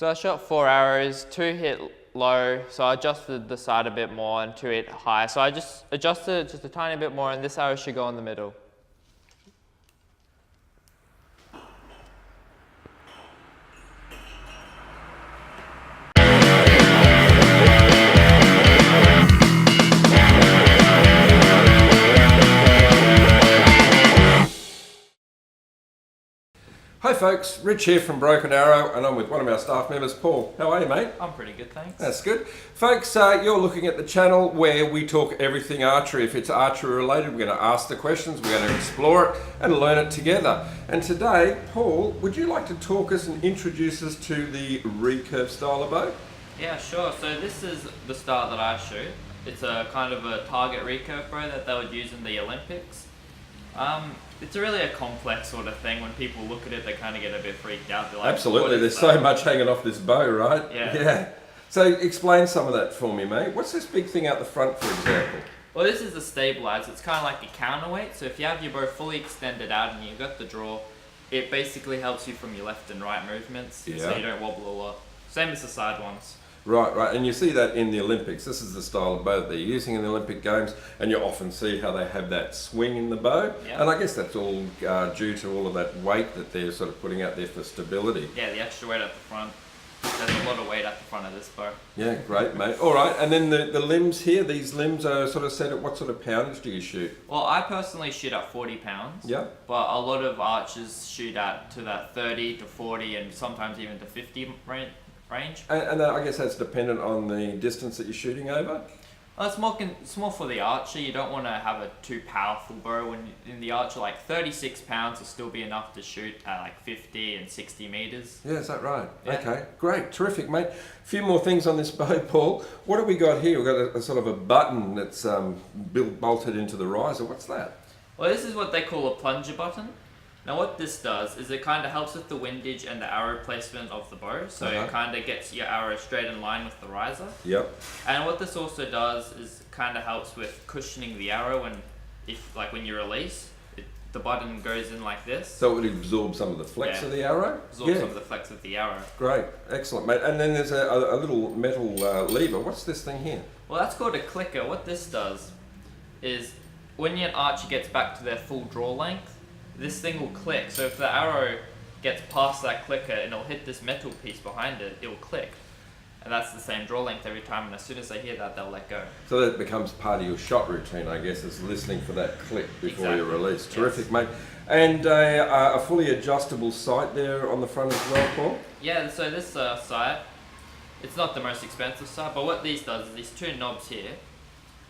So I shot 4 arrows, 2 hit low, so I adjusted the sight a bit more, and 2 hit high. So I just adjusted it just a tiny bit more, and this arrow should go in the middle. Hi folks, Rich here from Broken Arrow, and I'm with one of our staff members, Paul. How are you, mate? I'm pretty good, thanks. That's good. Folks, you're looking at the channel where we talk everything archery. If it's archery related, we're going to ask the questions, we're going to explore it and learn it together. And today, Paul, would you like to talk us and introduce us to the recurve style of bow? Yeah, sure. So this is the style that I shoot. It's a kind of a target recurve bow that they would use in the Olympics. It's really a complex sort of thing. When people look at it, they kind of get a bit freaked out. They're like, absolutely, there's so much hanging off this bow, right? Yeah. So explain some of that for me, mate. What's this big thing out the front, for example? Well, this is the stabilizer. It's kind of like a counterweight. So if you have your bow fully extended out and you've got the draw, it basically helps you from your left and right movements, so you don't wobble a lot. Same as the side ones. Right, and you see that in the Olympics. This is the style of bow that they're using in the Olympic Games, and you often see how they have that swing in the bow. Yeah. And I guess that's all due to all of that weight that they're sort of putting out there for stability. Yeah, the extra weight at the front. There's a lot of weight at the front of this bow. Yeah, great, mate. All right, and then the limbs here, these limbs are sort of set at what sort of poundage do you shoot? Well, I personally shoot at 40 pounds. Yeah. But a lot of archers shoot to that 30 to 40 and sometimes even to 50 range. And I guess that's dependent on the distance that you're shooting over? Well, it's more for the archer. You don't want to have a too powerful bow. When in the archer, like 36 pounds will still be enough to shoot at like 50 and 60 meters. Yeah, is that right? Yeah. Okay, great, terrific, mate. A few more things on this bow, Paul. What have we got here? We've got a sort of a button that's bolted into the riser. What's that? Well, this is what they call a plunger button. Now what this does is it kind of helps with the windage and the arrow placement of the bow, so it kind of gets your arrow straight in line with the riser. Yep. And what this also does is kind of helps with cushioning the arrow, and when you release, the button goes in like this. So it would absorb some of the flex of the arrow? Absorb some of the flex of the arrow. Great, excellent, mate. And then there's a little metal lever. What's this thing here? Well, that's called a clicker. What this does is when your archer gets back to their full draw length, this thing will click. So if the arrow gets past that clicker and it'll hit this metal piece behind it, it'll click. And that's the same draw length every time, and as soon as they hear that, they'll let go. So that becomes part of your shot routine, I guess, is listening for that click before you release. Yes. Terrific, mate. And a fully adjustable sight there on the front as well, Paul? Yeah, so this sight, it's not the most expensive sight, but what these does is these two knobs here.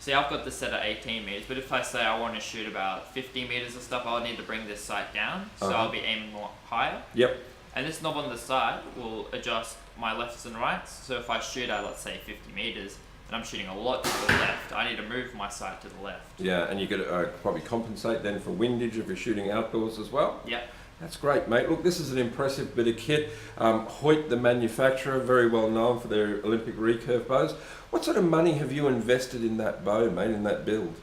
See, I've got this set at 18 meters, but if I say I want to shoot about 50 meters of stuff, I'll need to bring this sight down, so I'll be aiming more higher. Yep. And this knob on the side will adjust my lefts and rights. So if I shoot at, let's say, 50 meters, and I'm shooting a lot to the left, I need to move my sight to the left. Yeah, and you could probably compensate then for windage if you're shooting outdoors as well. Yeah. That's great, mate. Look, this is an impressive bit of kit. Hoyt, the manufacturer, very well known for their Olympic recurve bows. What sort of money have you invested in that bow, mate, in that build?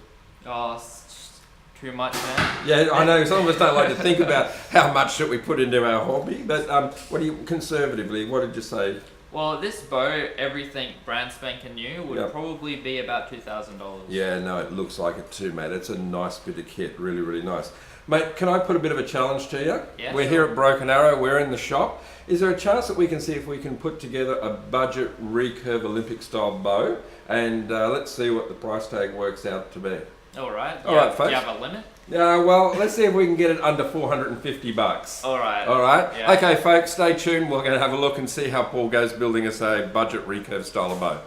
Oh, it's just too much, man. Yeah, I know. Some of us don't like to think about how much should we put into our hobby, but what do you, conservatively, what did you say? Well, this bow, everything brand spanking new, would probably be about $2,000. Yeah, no, it looks like it too, mate. It's a nice bit of kit, really, really nice. Mate, can I put a bit of a challenge to you? Yeah, we're here at Broken Arrow, we're in the shop. Is there a chance that we can see if we can put together a budget recurve Olympic style bow, and let's see what the price tag works out to be? Alright. All right, folks. Do you have a limit? Yeah, well, let's see if we can get it under 450 bucks. Alright. Alright? Yeah. Okay, folks, stay tuned. We're going to have a look and see how Paul goes building us a budget recurve style of bow.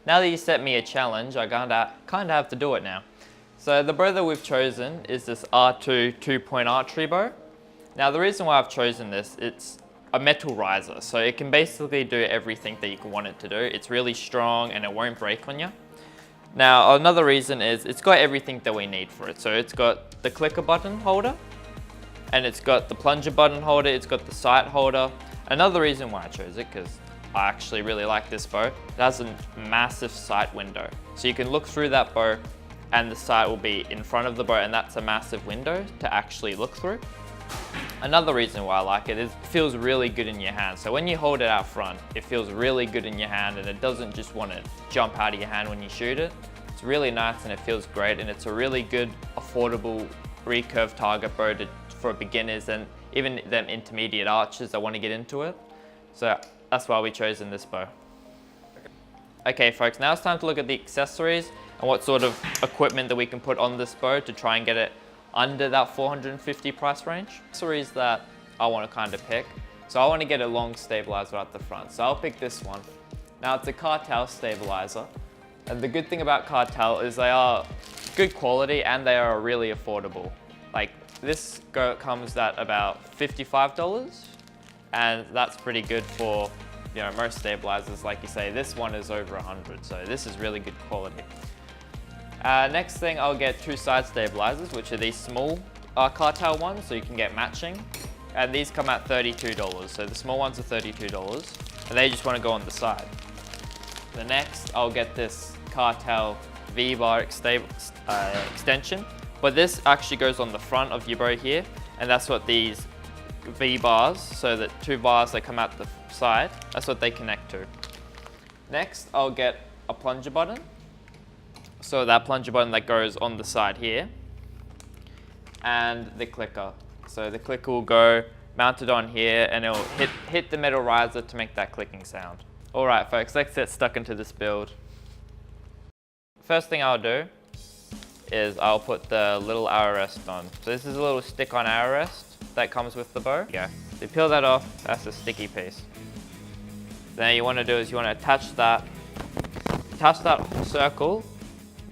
Now that you set me a challenge, I kind of have to do it now. So the bow that we've chosen is this R2 2-point archery bow. Now the reason why I've chosen this, it's a metal riser, so it can basically do everything that you can want it to do. It's really strong and it won't break on you. Now another reason is it's got everything that we need for it. So it's got the clicker button holder, and it's got the plunger button holder, it's got the sight holder. Another reason why I chose it, because I actually really like this bow, it has a massive sight window. So you can look through that bow and the sight will be in front of the bow, and that's a massive window to actually look through. Another reason why I like it is it feels really good in your hand. So when you hold it out front, it feels really good in your hand and it doesn't just want to jump out of your hand when you shoot it. It's really nice and it feels great, and it's a really good, affordable recurve target bow for beginners and even them intermediate archers that want to get into it. So that's why we chosen this bow. Okay folks, now it's time to look at the accessories and what sort of equipment that we can put on this bow to try and get it under that 450 price range. Accessories that I want to kind of pick. So I want to get a long stabilizer at the front. So I'll pick this one. Now it's a Cartel stabilizer. And the good thing about Cartel is they are good quality and they are really affordable. Like this comes at about $55 and that's pretty good for, you know, most stabilizers. Like you say, this one is over 100, so this is really good quality. Next thing, I'll get two side stabilizers, which are these small Cartel ones, so you can get matching. And these come at $32, so the small ones are $32, and they just want to go on the side. The next, I'll get this Cartel V-bar extension, but this actually goes on the front of your bow here, and that's what these V-bars, so that two bars that come out the side, that's what they connect to. Next, I'll get a plunger button. So that plunger button that goes on the side here, and the clicker. So the clicker will go mounted on here and it'll hit the metal riser to make that clicking sound. All right folks, let's get stuck into this build. First thing I'll do is I'll put the little arrow rest on. So this is a little stick-on arrow rest that comes with the bow. Yeah. So you peel that off, that's a sticky piece. Then you want to do is you want to attach that circle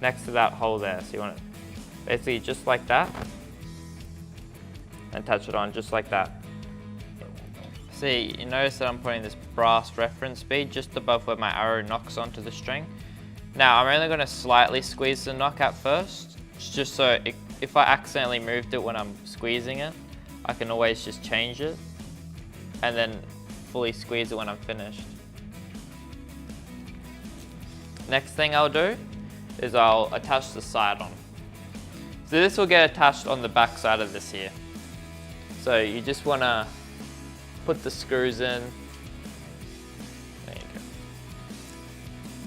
next to that hole there. So you want to basically just like that and attach it on just like that. See, you notice that I'm putting this brass reference bead just above where my arrow knocks onto the string. Now I'm only going to slightly squeeze the knock at first, just so if I accidentally moved it when I'm squeezing it, I can always just change it and then fully squeeze it when I'm finished. Next thing I'll do is I'll attach the side on. So this will get attached on the back side of this here. So you just want to put the screws in. There you go.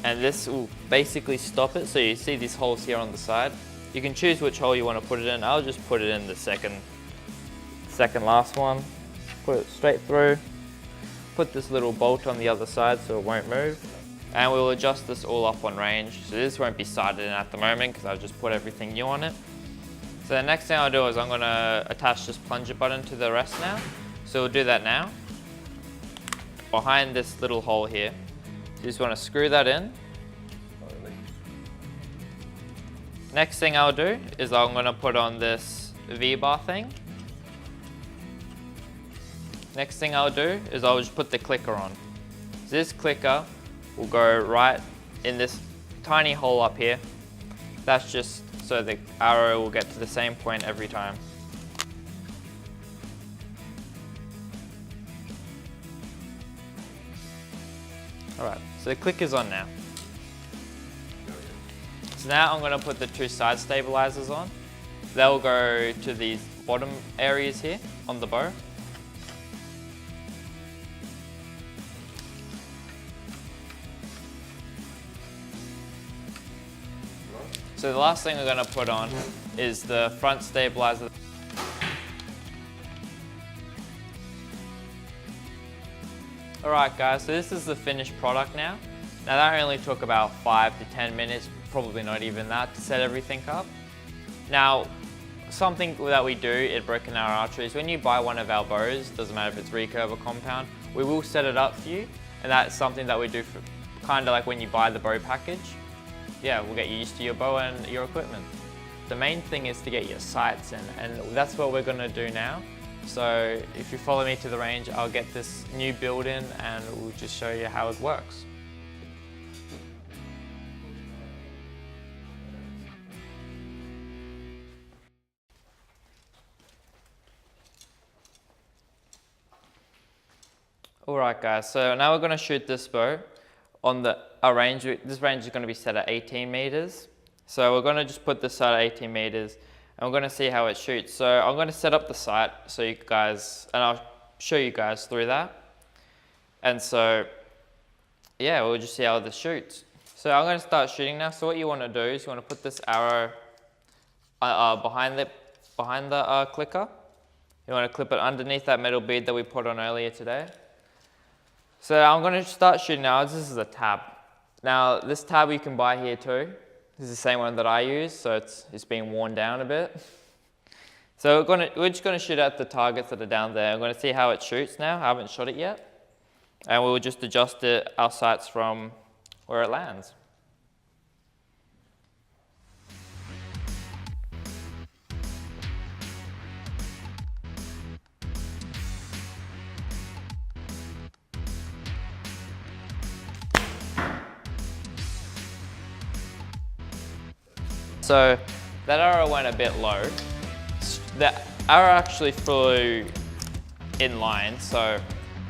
And this will basically stop it. So you see these holes here on the side. You can choose which hole you want to put it in. I'll just put it in the second last one. Put it straight through. Put this little bolt on the other side so it won't move. And we'll adjust this all up on range. So this won't be sighted in at the moment because I'll just put everything new on it. So the next thing I'll do is I'm going to attach this plunger button to the rest now. So we'll do that now. Behind this little hole here, you just want to screw that in. Next thing I'll do is I'm going to put on this V-bar thing. Next thing I'll do is I'll just put the clicker on. So this clicker will go right in this tiny hole up here. That's just so the arrow will get to the same point every time. Alright, so the clicker's on now. So now I'm going to put the two side stabilizers on. They'll go to these bottom areas here on the bow. So the last thing we're going to put on is the front stabilizer. Alright guys, so this is the finished product now. Now that only took about 5 to 10 minutes, probably not even that, to set everything up. Now, something that we do at Broken Arrow Archery is when you buy one of our bows, doesn't matter if it's recurve or compound, we will set it up for you. And that's something that we do for kind of like when you buy the bow package. Yeah, we'll get you used to your bow and your equipment. The main thing is to get your sights in, and that's what we're going to do now. So if you follow me to the range, I'll get this new build in and we'll just show you how it works. Alright guys, so now we're going to shoot this bow on our range. This range is going to be set at 18 meters. So we're going to just put this at 18 meters and we're going to see how it shoots. So I'm going to set up the sight so you guys, and I'll show you guys through that. And so, yeah, we'll just see how this shoots. So I'm going to start shooting now. So what you want to do is you want to put this arrow behind the clicker. You want to clip it underneath that metal bead that we put on earlier today. So I'm going to start shooting now. This is a tab. Now this tab you can buy here too. This is the same one that I use, so it's being worn down a bit. So we're just going to shoot at the targets that are down there. I'm going to see how it shoots now. I haven't shot it yet. And we'll just adjust our sights from where it lands. So that arrow went a bit low. The arrow actually flew in line, so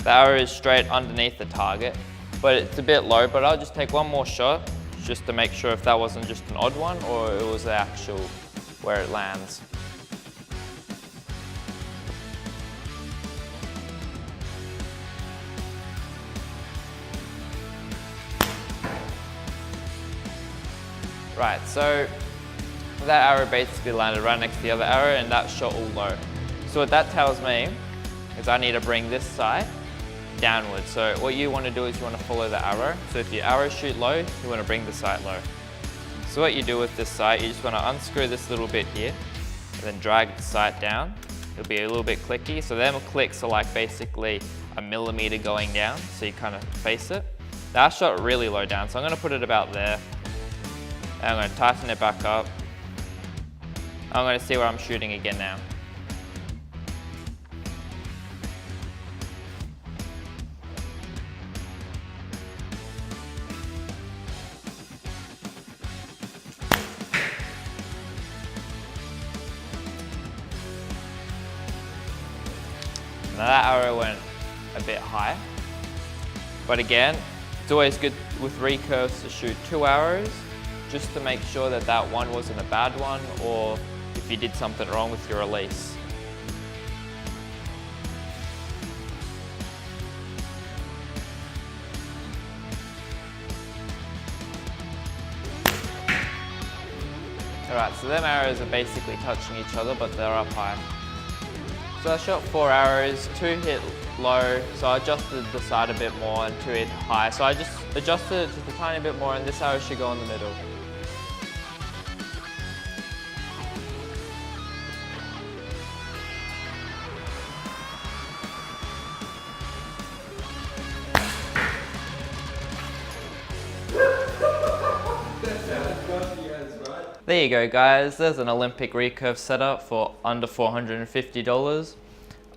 the arrow is straight underneath the target, but it's a bit low. But I'll just take one more shot just to make sure if that wasn't just an odd one or it was the actual where it lands. Right, so that arrow basically landed right next to the other arrow and that shot all low. So what that tells me is I need to bring this sight downwards. So what you want to do is you want to follow the arrow. So if your arrows shoot low, you want to bring the sight low. So what you do with this sight, you just want to unscrew this little bit here and then drag the sight down. It'll be a little bit clicky. So them clicks are like basically a millimeter going down. So you kind of face it. That shot really low down. So I'm going to put it about there. And I'm going to tighten it back up. I'm going to see where I'm shooting again now. Now that arrow went a bit high, but again, it's always good with recurves to shoot 2 arrows just to make sure that that one wasn't a bad one or if you did something wrong with your release. Alright, so them arrows are basically touching each other, but they're up high. So I shot 4 arrows, 2 hit low, so I adjusted the sight a bit more, and 2 hit high. So I just adjusted it just a tiny bit more, and this arrow should go in the middle. There you go guys, there's an Olympic recurve setup for under $450.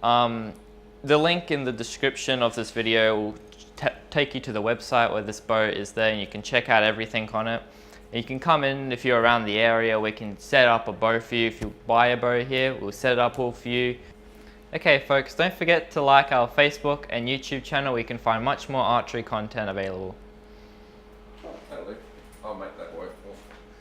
The link in the description of this video will take you to the website where this bow is there and you can check out everything on it. And you can come in if you're around the area, we can set up a bow for you. If you buy a bow here, we'll set it up all for you. Okay folks, don't forget to like our Facebook and YouTube channel where you can find much more archery content available.